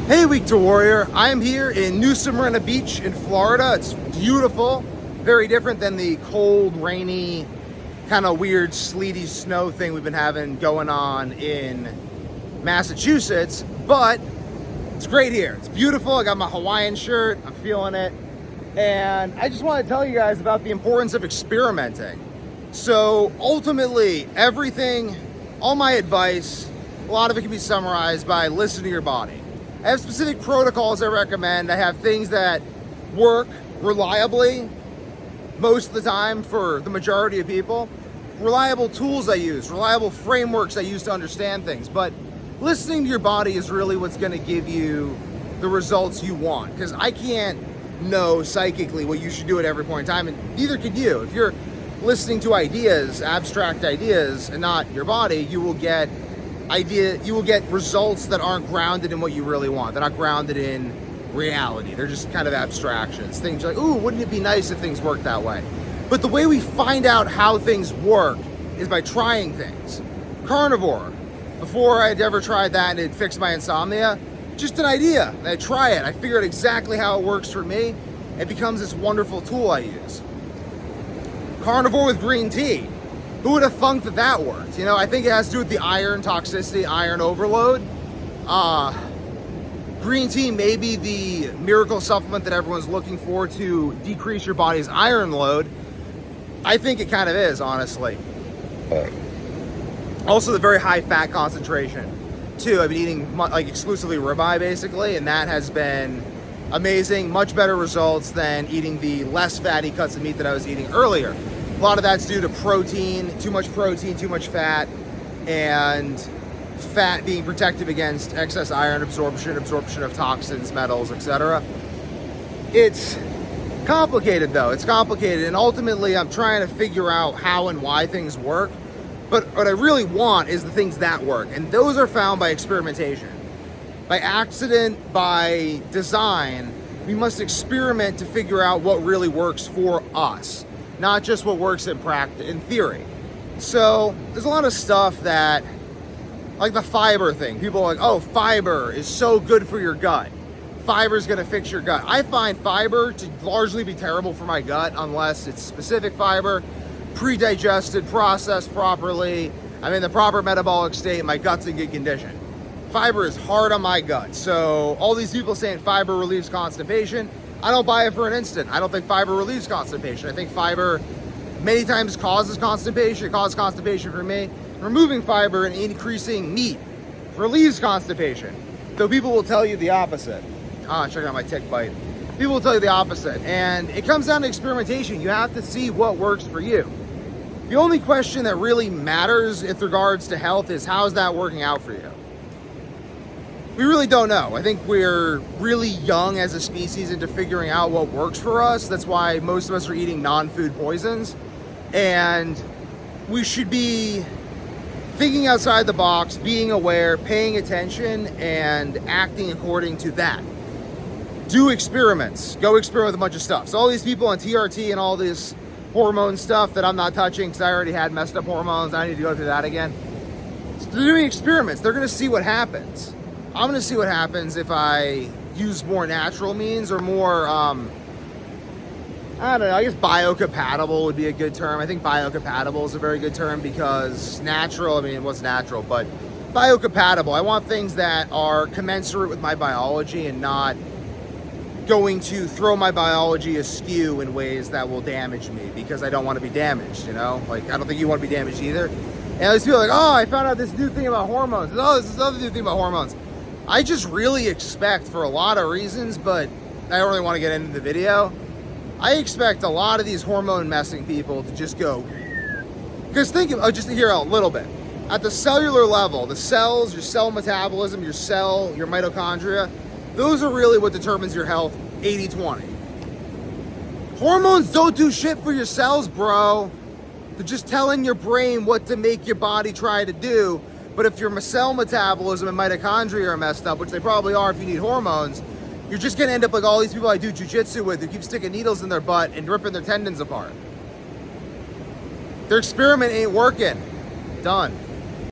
Hey Week2 Warrior, I am here in New Smyrna Beach in Florida. It's beautiful, very different than the cold, rainy, kind of weird, sleety snow thing we've been having going on in Massachusetts, but it's great here. It's beautiful. I got my Hawaiian shirt, I'm feeling it, and I just want to tell you guys about the importance of experimenting. So ultimately, everything, all my advice, a lot of it can be summarized by listening to your body. I have specific protocols I recommend. I have things that work reliably most of the time for the majority of people. Reliable tools I use, reliable frameworks I use to understand things. But listening to your body is really what's going to give you the results you want. Because I can't know psychically what you should do at every point in time, and neither can you. If you're listening to ideas, abstract ideas, and not your body, you will get results that aren't grounded in what you really want. They're not grounded in reality. They're just kind of abstractions. Things like, ooh, wouldn't it be nice if things worked that way? But the way we find out how things work is by trying things. Carnivore. Before I'd ever tried that and it fixed my insomnia, just an idea. And I try it. I figure out exactly how it works for me. It becomes this wonderful tool I use. Carnivore with green tea. Who would have thunk that that worked? You know, I think it has to do with the iron toxicity, iron overload. Green tea may be the miracle supplement that everyone's looking for to decrease your body's iron load. I think it kind of is, honestly. Also, the very high fat concentration, too. I've been eating like exclusively ribeye, basically, and that has been amazing. Much better results than eating the less fatty cuts of meat that I was eating earlier. A lot of that's due to protein, too much fat, and fat being protective against excess iron absorption of toxins, metals, etc. It's complicated though, and ultimately I'm trying to figure out how and why things work, but what I really want is the things that work, and those are found by experimentation. By accident, by design, we must experiment to figure out what really works for us. Not just what works in practice, in theory. So there's a lot of stuff that, like the fiber thing. People are like, oh, fiber is so good for your gut. Fiber is going to fix your gut. I find fiber to largely be terrible for my gut unless it's specific fiber, pre-digested, processed properly. I'm in the proper metabolic state. My gut's in good condition. Fiber is hard on my gut. So all these people saying fiber relieves constipation, I don't buy it for an instant. I don't think fiber relieves constipation. I think fiber many times causes constipation. It causes constipation for me. Removing fiber and increasing meat relieves constipation. Though people will tell you the opposite. Check out my tick bite. People will tell you the opposite. And it comes down to experimentation. You have to see what works for you. The only question that really matters with regards to health is how's that working out for you? We really don't know. I think we're really young as a species into figuring out what works for us. That's why most of us are eating non-food poisons. And we should be thinking outside the box, being aware, paying attention, and acting according to that. Do experiments. Go experiment with a bunch of stuff. So all these people on TRT and all this hormone stuff that I'm not touching because I already had messed up hormones. I need to go through that again. So they're doing experiments. They're going to see what happens. I'm going to see what happens if I use more natural means or more, I don't know, I guess biocompatible would be a good term. I think biocompatible is a very good term because natural, I mean, what's natural, but biocompatible. I want things that are commensurate with my biology and not going to throw my biology askew in ways that will damage me because I don't want to be damaged, you know? Like, I don't think you want to be damaged either. And these people are like, oh, I found out this new thing about hormones. Oh, this is another new thing about hormones. I just really expect, for a lot of reasons, but I don't really want to get into the video, I expect a lot of these hormone messing people to just go, because think of, just to hear a little bit, at the cellular level, the cells, your cell metabolism, your mitochondria, those are really what determines your health 80-20. Hormones don't do shit for your cells, bro. They're just telling your brain what to make your body try to do. But if your cell metabolism and mitochondria are messed up, which they probably are if you need hormones, you're just gonna end up like all these people I do jujitsu with who keep sticking needles in their butt and ripping their tendons apart. Their experiment ain't working. Done.